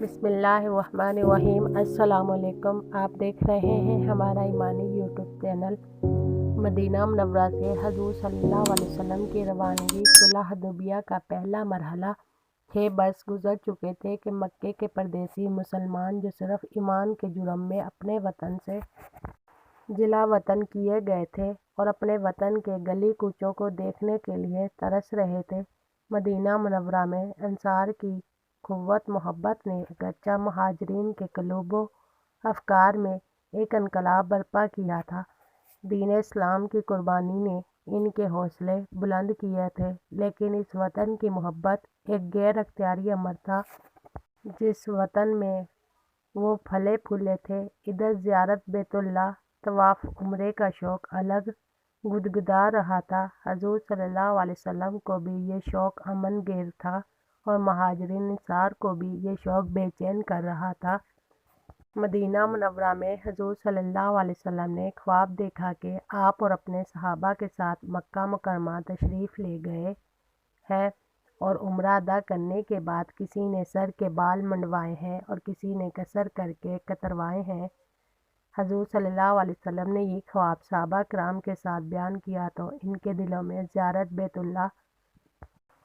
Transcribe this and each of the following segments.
बिस्मिल्लाहिर्रहमानिर्रहीम। अस्सलामुअलैकुम। आप देख रहे हैं हमारा ईमानी यूट्यूब चैनल। मदीना मुनव्वरा से हजूर सल्लल्लाहु अलैहि वसल्लम की रवानगी सुलह हुदैबिया का पहला मरहला 6 बरस गुजर चुके थे कि मक्के के परदेसी मुसलमान जो सिर्फ ईमान के जुर्म में अपने वतन से जिला वतन किए गए थे और अपने वतन के गली कूचों को देखने के लिए तरस रहे थे, मदीना मुनव्वरा में अंसार की क़ुव्वत मोहब्बत ने अगरचा मुहाजिरीन के क़ुलूबो अफ़कार में एक इनकलाब बर्पा किया था। दीन इस्लाम की कुर्बानी ने इनके हौसले बुलंद किए थे, लेकिन इस वतन की मोहब्बत एक गैर अख्तियारी अमर था जिस वतन में वो फले फूले थे। इधर ज़ियारत बैतुल्लाह, तवाफ़, उम्रे का शौक़ अलग गुदगुदा रहा था। हजूर सल्लल्लाहु अलैहि वसल्लम को भी ये शौक़ अमन गेर था और महाजिरीन अंसार को भी ये शौक़ बेचैन कर रहा था। मदीना मुनव्वरा में हजूर सल्लल्लाहु अलैहि वसल्लम ने ख्वाब देखा कि आप और अपने सहाबा के साथ मक्का मुकरमा तशरीफ़ ले गए हैं और उम्रा अदा करने के बाद किसी ने सर के बाल मंडवाए हैं और किसी ने कसर करके कतरवाए हैं। हजूर सल्लल्लाहु अलैहि वसल्लम ने ये ख्वाब सहाबा किराम के साथ बयान किया तो इनके दिलों में ज़ियारत बैतुल्लाह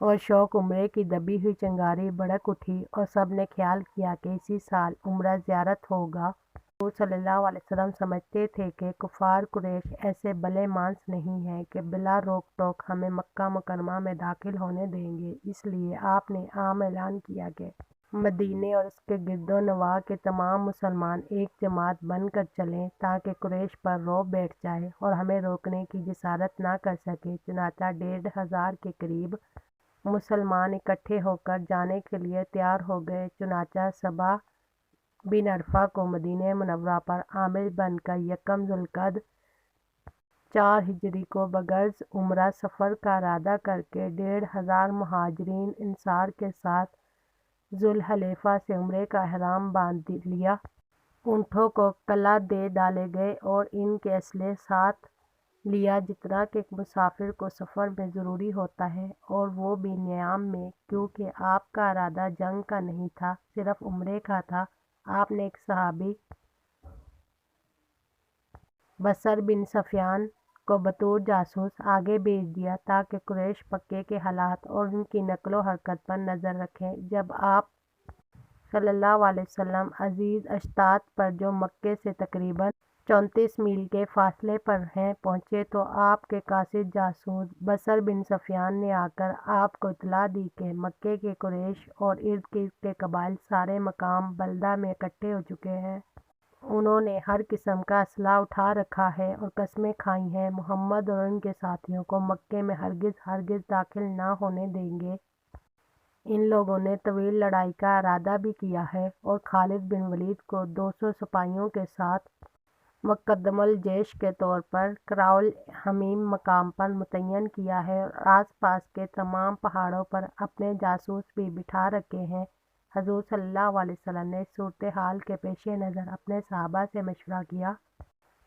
और शौक़ उम्रे की दबी हुई चिंगारी भड़क उठी और सब ने ख्याल किया कि इसी साल उम्रा ज़ियारत होगा। हजूर सल्लल्लाहु अलैहि वसल्लम समझते थे कि कुफ़ार कुरैश ऐसे भले मांस नहीं हैं कि बिला रोक टोक हमें मक्का मुकरमा में दाखिल होने देंगे। इसलिए आपने आम ऐलान किया कि मदीने और उसके गिरदो नवाह के तमाम मुसलमान एक जमात बन कर चलें ताकि कुरैश पर रौब बैठ जाए और हमें रोकने की जिसारत ना कर सके। चुनांचा 1,500 के करीब मुसलमान इकट्ठे होकर जाने के लिए तैयार हो गए। चुनांचा सबा बिन अरफा को मदीना मुनव्वरा पर आमिल बनकर यकम ज़ुल्क़अद 4 हिजरी को बगर्ज़ उम्रा सफ़र का इरादा करके 1,500 मुहाजिरीन अंसार के साथ ज़ुल्हलैफ़ा से उम्रे का एहराम बांध लिया। ऊँटों को कला दे डाले गए और इनके असले साथ लिया जितना कि मुसाफिर को सफ़र में ज़रूरी होता है, और वो भी नियाम में, क्योंकि आपका इरादा जंग का नहीं था, सिर्फ उम्रे का था। आपने एक सहाबी बसर बिन सफ़ियान को बतौर जासूस आगे भेज दिया ताकि कुरैश मक्के के हालात और उनकी नकलो हरकत पर नज़र रखें। जब आप सल्लल्लाहु अलैहि वसल्लम अज़ीज़ अश्तात पर जो मक्के से तकरीबन 34 मील के फासले पर हैं पहुँचे तो आपके कासिद जासूस बसर बिन सफ़ियान ने आकर आपको इत्तला दी कि मक्के के कुरैश और इर्द गिर्द के कबाइल सारे मकाम बल्दा में इकट्ठे हो चुके हैं। उन्होंने हर किस्म का असला उठा रखा है और कस्में खाई हैं मोहम्मद और उनके साथियों को मक्के में हरगिज़ दाखिल ना होने देंगे। इन लोगों ने तवील लड़ाई का इरादा भी किया है और खालिद बिन वलीद को 200 सिपाहियों के साथ मुक़द्दमुल जैश के तौर पर कराउल हमीम मकाम पर मुतय्यन किया है और आसपास के तमाम पहाड़ों पर अपने जासूस भी बिठा रखे हैं। हजूर सल्लल्लाहु अलैहि वसल्लम ने सूरत हाल के पेश नज़र अपने सहाबा से मशवरा किया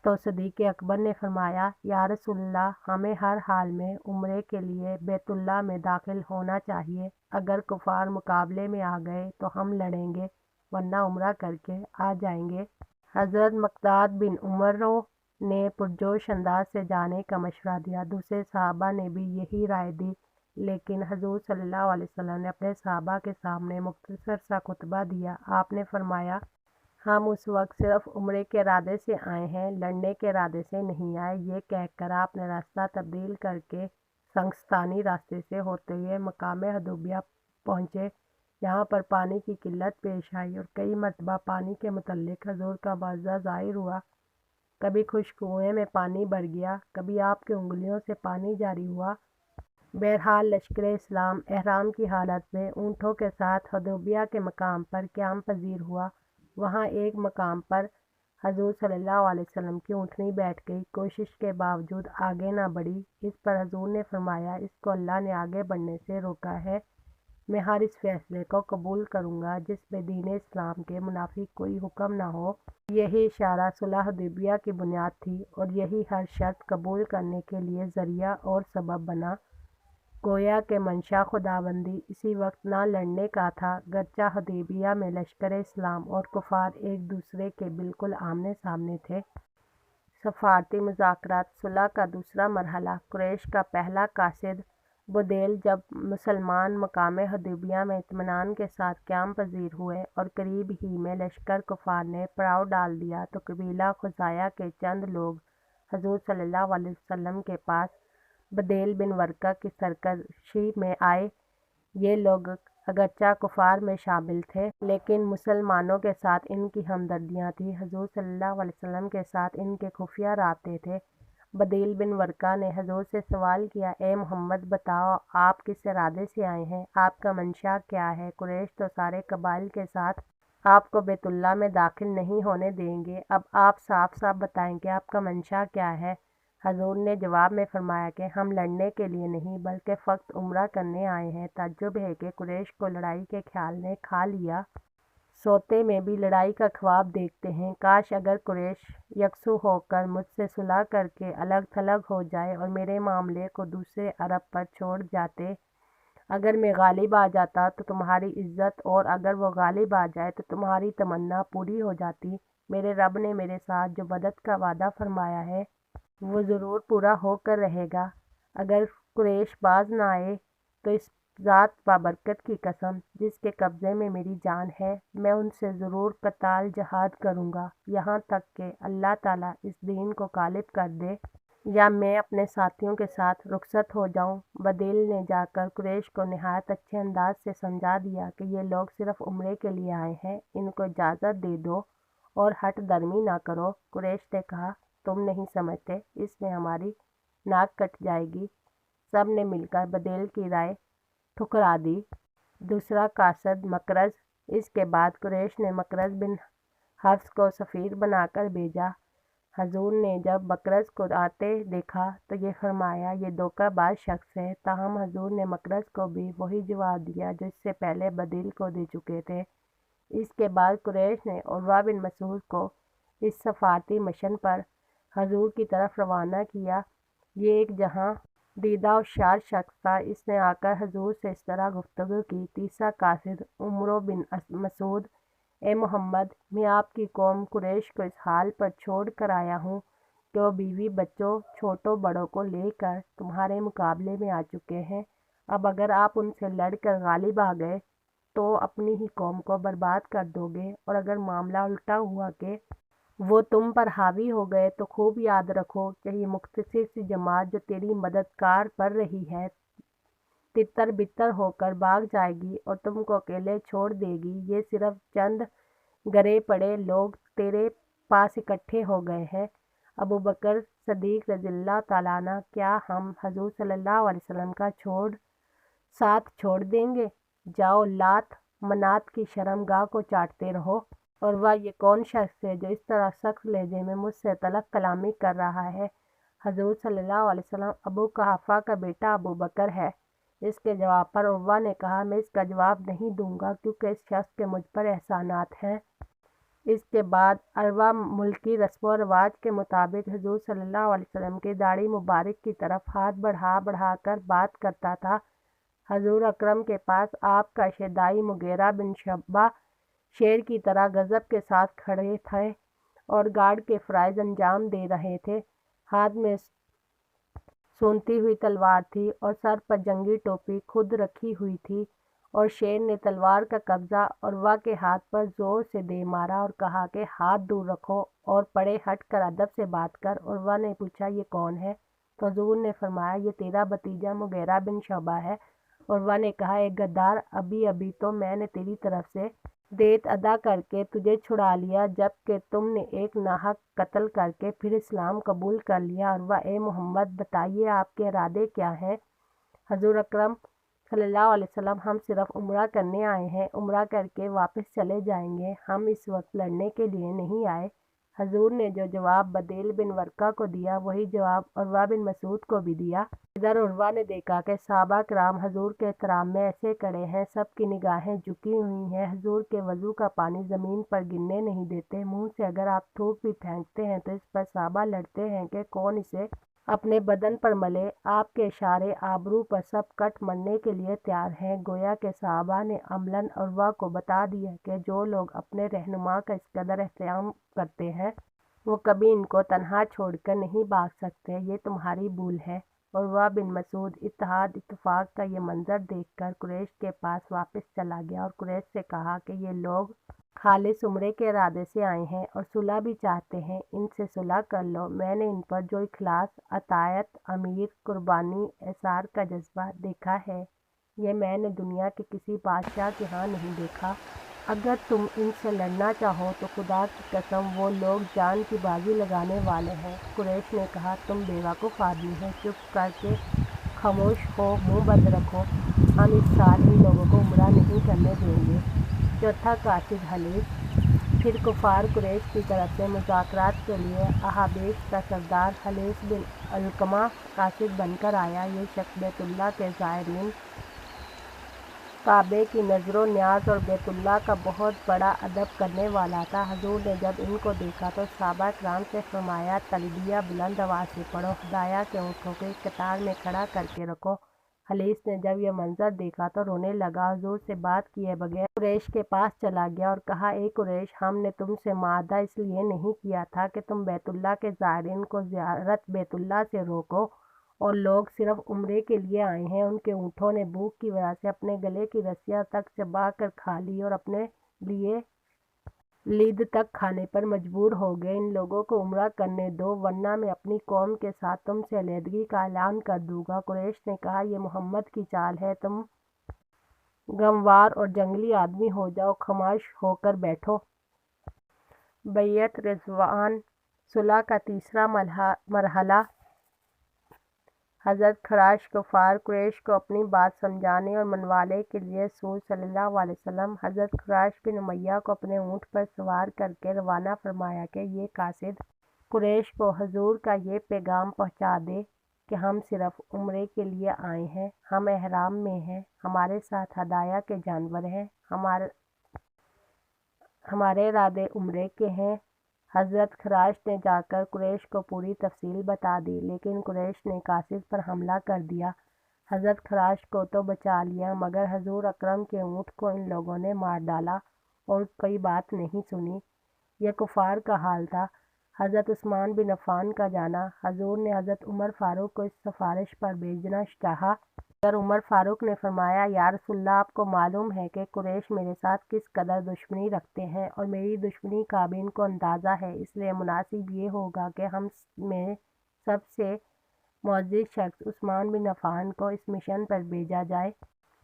तो सदीक़ अकबर ने फरमाया, या रसूलल्लाह, हमें हर हाल में उम्रे के लिए बैतुल्लाह में दाखिल होना चाहिए। अगर कुफ़ार मुकाबले में आ गए तो हम लड़ेंगे, वरना उम्रा करके आ जाएंगे। हज़रत मक़दाद बिन उमरो ने पुरजोश अंदाज से जाने का मशवरा दिया। दूसरे सहाबा ने भी यही राय दी, लेकिन हजूर सल्लल्लाहु अलैहि वसल्लम ने अपने सहाबा के सामने मुख्तसर सा खुतबा दिया। आपने फरमाया, हम उस वक्त सिर्फ उम्रे के इरादे से आए हैं, लड़ने के इरादे से नहीं आए। ये कहकर आपने रास्ता तब्दील करके संगस्तानी रास्ते से होते हुए मकाम हुदैबिया पहुँचे। यहाँ पर पानी की किल्लत पेश आई और कई मरतबा पानी के मुतल्लिक हजूर का वाज़ा ज़ाहिर हुआ। कभी खुश्क कुएँ में पानी भर गया, कभी आपकी उंगलियों से पानी जारी हुआ। बहरहाल लश्कर इस्लाम एहराम की हालत में ऊँटों के साथ हुदैबिया के मकाम पर क़याम पजीर हुआ। वहाँ एक मकाम पर हजूर सल्लल्लाहु अलैहि वसल्लम की ऊँटनी बैठ गई, कोशिश के बावजूद आगे न बढ़ी। इस पर हजूर ने फरमाया, इसको अल्लाह ने आगे बढ़ने से रोका है। मैं हर इस फैसले को कबूल करूँगा जिसमें दीन इस्लाम के मुनाफिक कोई हुक्म न हो। यही इशारा सुलह हुदैबिया की बुनियाद थी और यही हर शर्त कबूल करने के लिए ज़रिया और सबब बना। गोया के मंशा खुदाबंदी इसी वक्त ना लड़ने का था, गरचा हुदैबिया में लश्कर इस्लाम और कुफार एक दूसरे के बिल्कुल आमने सामने थे। सफारती मुज़ाकरात सुलह का दूसरा मरहला। कुरैश का पहला कासिद बुदैल जब मुसलमान मकाम हुदैबिया में इत्मीनान के साथ क़याम पजीर हुए और करीब ही में लश्कर कुफार ने पड़ाव डाल दिया तो कबीला खुज़ाया के चंद लोग हजूर सल्लल्लाहु अलैहि वसल्लम के पास बुदैल बिन वर्का की सरकशी में आए। ये लोग अगरचा कुफार में शामिल थे, लेकिन मुसलमानों के साथ इनकी हमदर्दियाँ थीं। हजूर सल्लल्लाहु अलैहि वसल्लम के साथ इनके खुफिया राब्ते थे। बुदैल बिन वर्का ने हजूर से सवाल किया, ए मोहम्मद, बताओ आप किस इरादे से आए हैं, आपका मंशा क्या है? कुरैश तो सारे कबाइल के साथ आपको बैतुल्लाह में दाखिल नहीं होने देंगे, अब आप साफ साफ बताएं कि आपका मंशा क्या है। हजूर ने जवाब में फरमाया कि हम लड़ने के लिए नहीं बल्कि फ़कत उम्रा करने आए हैं। ताज्जुब है कि कुरैश को लड़ाई के ख्याल ने खा लिया, सोते में भी लड़ाई का ख्वाब देखते हैं। काश अगर कुरैश यकसू होकर मुझसे सुलह करके अलग थलग हो जाए और मेरे मामले को दूसरे अरब पर छोड़ जाते। अगर मैं गालिब आ जाता तो तुम्हारी इज्जत, और अगर वो गालिब आ जाए तो तुम्हारी तमन्ना पूरी हो जाती। मेरे रब ने मेरे साथ जो मदद का वादा फरमाया है वो ज़रूर पूरा होकर रहेगा। अगर कुरैश बाज ना आए तो इस ज़ात बाबरकत की कसम जिसके कब्ज़े में मेरी जान है, मैं उनसे ज़रूर कताल जहाद करूँगा, यहाँ तक कि अल्लाह ताला इस दीन को गालिब कर दे या मैं अपने साथियों के साथ रुखसत हो जाऊँ। बुदैल ने जाकर कुरैश को नहायत अच्छे अंदाज से समझा दिया कि ये लोग सिर्फ उम्रे के लिए आए हैं, इनको इजाज़त दे दो और हट दर्मी ना करो। कुरैश ने कहा, तुम नहीं समझते, इसमें हमारी नाक कट जाएगी। सब ने मिलकर बुदैल की राय ठुकरा दी। दूसरा कासद मकरज। इसके बाद कुरैश ने मकरज बिन हफ्स को सफ़ीर बनाकर भेजा। हजूर ने जब मकरज को आते देखा तो ये फरमाया, ये धोखाबाज शख्स है। ताहम हजूर ने मकरज को भी वही जवाब दिया जो इससे पहले बुदैल को दे चुके थे। इसके बाद कुरैश ने उर्वा बिन मसूद को इस सफारती मिशन पर हजूर की तरफ रवाना किया। ये एक जहां दीदा और शार शख्स था। इसने आकर हजूर से इस तरह गुफ्तगू की। तीसरा कासिद उमरो बिन मसूद, ए मोहम्मद, मैं आपकी कौम कुरैश को इस हाल पर छोड़ कर आया हूँ कि वो बीवी बच्चों छोटों बड़ों को लेकर तुम्हारे मुकाबले में आ चुके हैं। अब अगर आप उनसे लड़कर गालिब आ गए तो अपनी ही कौम को बर्बाद कर दोगे, और अगर मामला उल्टा हुआ कि वो तुम पर हावी हो गए तो खूब याद रखो कि ये मुख्तसर सी जमात जो तेरी मददगार पड़ रही है तितर बितर होकर भाग जाएगी और तुमको अकेले छोड़ देगी। ये सिर्फ चंद गरे पड़े लोग तेरे पास इकट्ठे हो गए हैं। अबू बकर सदीक रज़ियल्लाहु ताला अन्हु, क्या हम हजूर सल्लल्लाहु अलैहि वसल्लम का साथ छोड़ देंगे? जाओ लात मनात की शर्मगाह को चाटते रहो। और वह ये कौन शख्स है जो इस तरह सख्त लहजे में मुझसे तलब कलामी कर रहा है? हजूर सल्लल्लाहु अलैहि वसल्लम अबू कहाफा का बेटा अबू बकर है। इसके जवाब पर उर्वा ने कहा, मैं इसका जवाब नहीं दूंगा क्योंकि इस शख्स के मुझ पर एहसानात हैं। इसके बाद अरवा मुल्की रस्म व रवाज के मुताबिक हजूर सल्लल्लाहु अलैहि वसल्लम की दाढ़ी मुबारक की तरफ हाथ बढ़ा बढ़ा कर बात करता था। हजूर अकरम के पास आपका शेदाई मुगीरा बिन शब्बा शेर की तरह गज़ब के साथ खड़े थे और गार्ड के फ़राइज़ अंजाम दे रहे थे। हाथ में सूंघती हुई तलवार थी और सर पर जंगी टोपी खुद रखी हुई थी, और शेर ने तलवार का कब्जा उर्वा के हाथ पर जोर से दे मारा और कहा कि हाथ दूर रखो और पड़े हट कर अदब से बात कर। उर्वा ने पूछा, ये कौन है? तो हुजूर ने फरमाया, ये तेरा भतीजा मुगीरा बिन शबा है। उर्वा ने कहा, एक गद्दार, अभी अभी तो मैंने तेरी तरफ से देत अदा करके तुझे छुड़ा लिया, जबकि तुमने एक नाहक कत्ल करके फिर इस्लाम कबूल कर लिया। उर्वा, ए मोहम्मद, बताइए आपके इरादे क्या हैं? हजूर अकरम सल्लल्लाहु अलैहि वसल्लम, हम सिर्फ उम्रा करने आए हैं, उम्रा करके वापस चले जाएंगे, हम इस वक्त लड़ने के लिए नहीं आए। हजूर ने जो जवाब बुदैल बिन वर्का को दिया वही जवाब उर्वा बिन मसूद को भी दिया। इधर उर्वा ने देखा कि सहाबा कराम हजूर के एहतराम में ऐसे खड़े हैं, सब की निगाहें झुकी हुई हैं। हजूर के वजू का पानी ज़मीन पर गिरने नहीं देते। मुंह से अगर आप थूक भी फेंकते हैं तो इस पर सहाबा लड़ते हैं कि कौन इसे अपने बदन पर मले। आपके इशारे आबरू पर सब कट मरने के लिए तैयार हैं। गोया के सहाबा ने अमलन उर्वा को बता दिया कि जो लोग अपने रहनुमा का इस कदर एहतराम करते हैं वो कभी इनको तन्हा छोड़कर नहीं भाग सकते। ये तुम्हारी भूल है। उर्वा बिन मसूद इत्तेहाद इत्तफाक का ये मंजर देखकर कुरैश के पास वापस चला गया और कुरैश से कहा कि ये लोग खालिस उम्रे के इरादे से आए हैं और सुलह भी चाहते हैं। इनसे सुलह कर लो। मैंने इन पर जो इखलास, अतायत, अमीर, कुर्बानी, एसार का जज्बा देखा है ये मैंने दुनिया के किसी बादशाह के यहाँ नहीं देखा। अगर तुम इनसे लड़ना चाहो तो खुदा की कसम वो लोग जान की बाजी लगाने वाले हैं। कुरैश ने कहा, तुम बेवकूफ़ आदमी हो, चुप करके खामोश हो, मुंह बंद रखो। हम इस साल इन लोगों को उम्रा नहीं करने देंगे। चौथा कासिद हलीस। फिर कुफार कुरैश की तरफ से मुज़ाकरात के लिए अहाबेश का सरदार हलीस बिन अलकमा कासिद बनकर आया। ये शख्स बैतुल्लाह के ज़ायरीन, काबे की नज़रो न्याज और बैतुल्लाह का बहुत बड़ा अदब करने वाला था। हजूर ने जब इनको देखा तो सहाबा किराम से फरमाया, तलबिया बुलंद आवाज़ से पढ़ो, खुदाया के ऊँटों को एक कतार में खड़ा करके रखो। हलीस ने जब यह मंजर देखा तो रोने लगा। हजूर से बात किए बगैर कुरैश के पास चला गया और कहा, ए कुरैश, हमने तुमसे मादा इसलिए नहीं किया था कि तुम बैतुल्लाह के ज़ायरीन को ज़ियारत बैतुल्लाह से रोको, और लोग सिर्फ उम्रे के लिए आए हैं। उनके ऊँटों ने भूख की वजह से अपने गले की रस्सियाँ तक चबा कर खा ली और अपने लिए लीद तक खाने पर मजबूर हो गए। इन लोगों को उम्रा करने दो, वरना मैं अपनी कौम के साथ तुमसे अलहदगी का ऐलान कर दूंगा। कुरैश ने कहा, यह मोहम्मद की चाल है। तुम गमवार और जंगली आदमी हो जाओ, खामोश होकर बैठो। बैयत रिज़वान। सुलह का तीसरा मरहला। हज़रत खराश कुफार कुरैश को अपनी बात समझाने और मनवाने के लिए रसूल सल्लल्लाहु अलैहि वसल्लम हज़रत खराश बिन उमैया को अपने ऊँट पर सवार करके रवाना फरमाया कि ये कासिद कुरैश को हजूर का ये पैगाम पहुँचा दे कि हम सिर्फ उम्रे के लिए आए हैं, हम एहराम में हैं, हमारे साथ हदाया के जानवर हैं, हमारे इरादे उम्रे के हैं। हज़रत खराश ने जाकर कुरैश को पूरी तफसील बता दी, लेकिन कुरैश ने कासिद पर हमला कर दिया। हज़रत खराश को तो बचा लिया, मगर हजूर अकरम के ऊँट को इन लोगों ने मार डाला और कोई बात नहीं सुनी। यह कुफार का हाल था। हज़रत उस्मान बिन अफ़ान का जाना। हजूर ने हज़रत उमर फ़ारूक को इस सिफारिश पर भेजना चाहा, मगर उमर फ़ारूक ने फरमाया, या रसूलल्लाह, आपको मालूम है कि कुरैश मेरे साथ किस कदर दुश्मनी रखते हैं और मेरी दुश्मनी का भी इनको अंदाज़ा है, इसलिए मुनासिब ये होगा कि हम में सबसे मुअज़्ज़िज़ शख्स उस्मान बिन अफ़ान को इस मिशन पर भेजा जाए।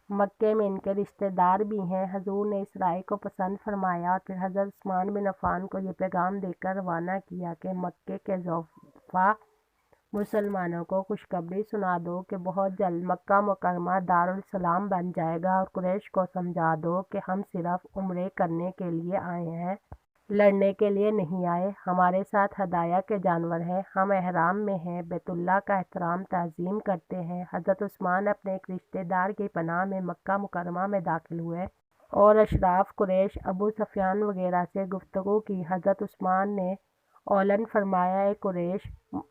मक्के में इनके रिश्तेदार भी हैं। हजूर ने इस राय को पसंद फरमाया और फिर हज़रत उस्मान बिन अफ़ान को ये पैगाम देकर रवाना किया कि मक्के के ज़ुअफ़ा मुसलमानों को खुशखबरी सुना दो कि बहुत जल्द मक्का मुकर्रमा दारुल सलाम बन जाएगा, और कुरैश को समझा दो कि हम सिर्फ उम्रे करने के लिए आए हैं, लड़ने के लिए नहीं आए। हमारे साथ हदाया के जानवर हैं, हम एहराम में हैं, बैतुल्लाह का एहतराम ताज़ीम करते हैं। हज़रत उस्मान अपने एक रिश्तेदार की पनाह में मक्का मुकर्रमा में दाखिल हुए और अशराफ कुरैश, अबू सुफियान वगैरह से गुफ्तगू की। हज़रत उस्मान ने औलन फरमाया, ए कुरैश,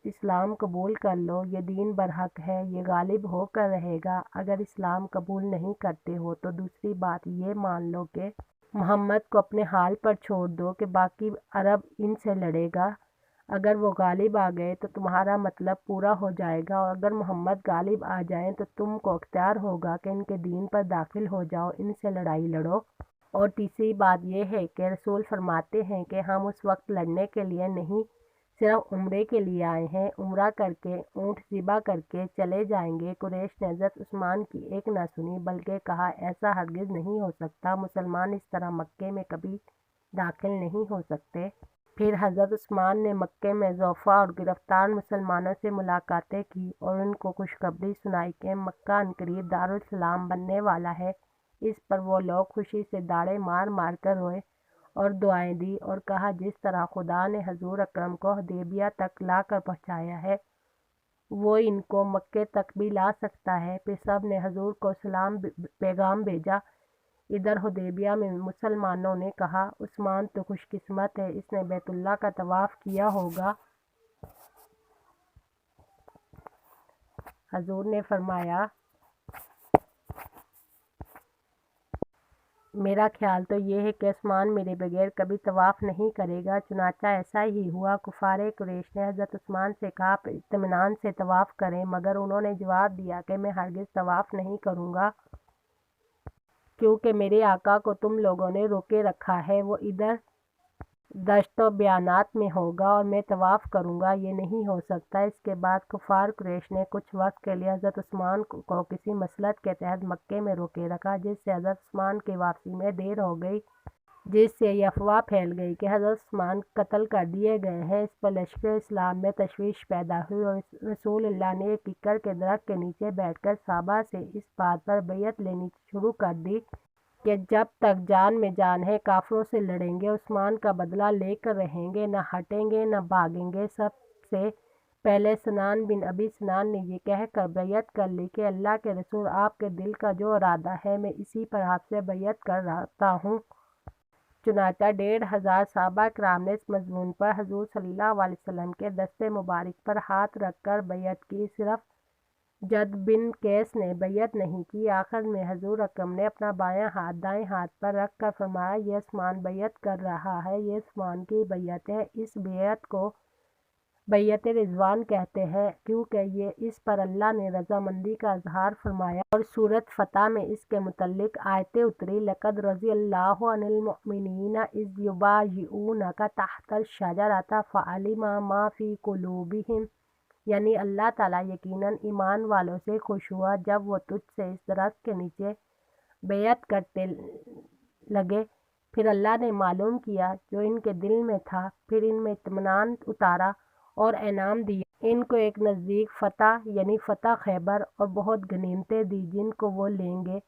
इस्लाम कबूल कर लो, ये दीन बरहक है, ये गालिब होकर रहेगा। अगर इस्लाम कबूल नहीं करते हो तो दूसरी बात ये मान लो कि मोहम्मद को अपने हाल पर छोड़ दो कि बाकी अरब इनसे लड़ेगा। अगर वो गालिब आ गए तो तुम्हारा मतलब पूरा हो जाएगा, और अगर मोहम्मद गालिब आ जाएं तो तुमको अख्तियार होगा कि इनके दीन पर दाखिल हो जाओ, इनसे लड़ाई लड़ो। और तीसरी बात यह है कि रसूल फरमाते हैं कि हम उस वक्त लड़ने के लिए नहीं, सिर्फ उम्रे के लिए आए हैं, उम्रा करके ऊँट ज़िबा करके चले जाएंगे। कुरैश ने हज़रत उस्मान की एक ना सुनी, बल्कि कहा, ऐसा हरगिज़ नहीं हो सकता, मुसलमान इस तरह मक्के में कभी दाखिल नहीं हो सकते। फिर हज़रत उस्मान ने मक्के में ज़ुअफ़ा और गिरफ्तार मुसलमानों से मुलाकातें की और उनको खुशखबरी सुनाई कि मक्का अन्करीब दारुल सलाम बनने वाला है। इस पर वो लोग खुशी से दाड़े मार मार कर रोए और दुआएं दी और कहा, जिस तरह खुदा ने हजूर अकरम को हुदैबिया तक ला कर पहुँचाया है वो इनको मक्के तक भी ला सकता है। फिर सब ने हजूर को सलाम पैगाम भेजा। इधर हुदैबिया में मुसलमानों ने कहा, उस्मान तो खुशकिस्मत है, इसने बैतुल्लाह का तवाफ़ किया होगा حضور نے فرمایا میرا خیال تو یہ ہے کہ عثمان میرے بغیر کبھی طواف نہیں کرے گا۔ چنانچہ ایسا ہی ہوا۔ کفار قریش نے حضرت عثمان سے کہا آپ اطمینان سے طواف کریں، مگر انہوں نے جواب دیا کہ میں ہرگز طواف نہیں کروں گا، کیونکہ میرے آقا کو تم لوگوں نے روکے رکھا ہے، وہ ادھر دشت و بیانات میں ہوگا اور میں طواف کروں گا، یہ نہیں ہو سکتا۔ اس کے بعد کفار قریش نے کچھ وقت کے لیے حضرت عثمان کو کسی مصلحت کے تحت مکے میں روکے رکھا، جس سے حضرت عثمان کی واپسی میں دیر ہو گئی، جس سے یہ افواہ پھیل گئی کہ حضرت عثمان قتل کر دیے گئے ہیں۔ اس پر لشکر اسلام میں تشویش پیدا ہوئی اور رسول اللہ نے ایک ککڑ کے درخت کے نیچے بیٹھ کر صحابہ سے اس بات پر بیعت لینی شروع کر دی کہ جب تک جان میں جان ہے کافروں سے لڑیں گے، عثمان کا بدلہ لے کر رہیں گے، نہ ہٹیں گے نہ بھاگیں گے۔ سب سے پہلے سنان بن ابی سنان نے یہ کہہ کر بیعت کر لی کہ اللہ کے رسول، آپ کے دل کا جو ارادہ ہے میں اسی پر آپ سے بیعت کر رہتا ہوں۔ چنانچہ 1500 صحابہ کرام نے اس مضمون پر حضور صلی اللہ علیہ وسلم کے دست مبارک پر ہاتھ رکھ کر بیعت کی۔ صرف جد بن قیس نے بیعت نہیں کی۔ آخر میں حضور اکرم نے اپنا بایاں ہاتھ دائیں ہاتھ پر رکھ کر فرمایا یہ عثمان بیعت کر رہا ہے، یہ عثمان کی بیعت ہے۔ اس بیعت کو بیعت رضوان کہتے ہیں، کیونکہ یہ اس پر اللہ نے رضامندی کا اظہار فرمایا اور سورۃ فتح میں اس کے متعلق آیتیں اتری، لقد رضی اللہ عن المؤمنین اذ یبایعونک تحت الشجرۃ فعلم ما فی قلوبہم، یعنی اللہ تعالیٰ یقیناً ایمان والوں سے خوش ہوا جب وہ تجھ سے اس درخت کے نیچے بیعت کرتے لگے، پھر اللہ نے معلوم کیا جو ان کے دل میں تھا، پھر ان میں اطمینان اتارا اور انعام دیا، ان کو ایک نزدیک فتح یعنی فتح خیبر اور بہت غنیمتیں دی جن کو وہ لیں گے۔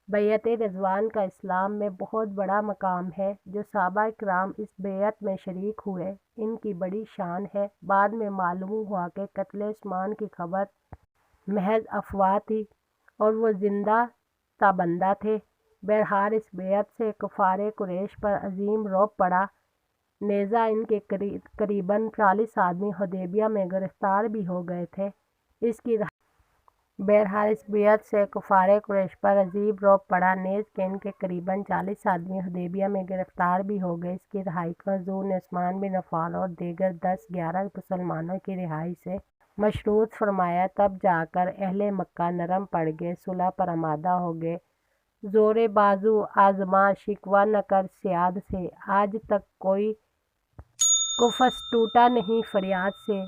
بیعت رضوان کا اسلام میں بہت بڑا مقام ہے۔ جو صحابہ کرام اس بیعت میں شریک ہوئے ان کی بڑی شان ہے۔ بعد میں معلوم ہوا کہ قتل عثمان کی خبر محض افواہ تھی اور وہ زندہ تابندہ تھے۔ بہرحال اس بیعت سے کفار قریش پر عظیم رعب پڑا، نیز ان کے قریباً 40 آدمی حدیبیہ میں گرفتار بھی ہو گئے تھے۔ اس کی بہرحال اس بیعت سے کفار قریش پر عظیم رعب پڑا، نیز کہ ان کے قریباً 40 آدمی حدیبیہ میں گرفتار بھی ہو گئے۔ اس کی رہائی کو حضور نے عثمان بن عفان اور دیگر 10-11 مسلمانوں کی رہائی سے مشروط فرمایا، تب جا کر اہل مکہ نرم پڑ گئے، صلح پر آمادہ ہو گئے۔ زور بازو آزما شکوہ نہ کر صیاد سے، آج تک کوئی کفس ٹوٹا نہیں فریاد سے۔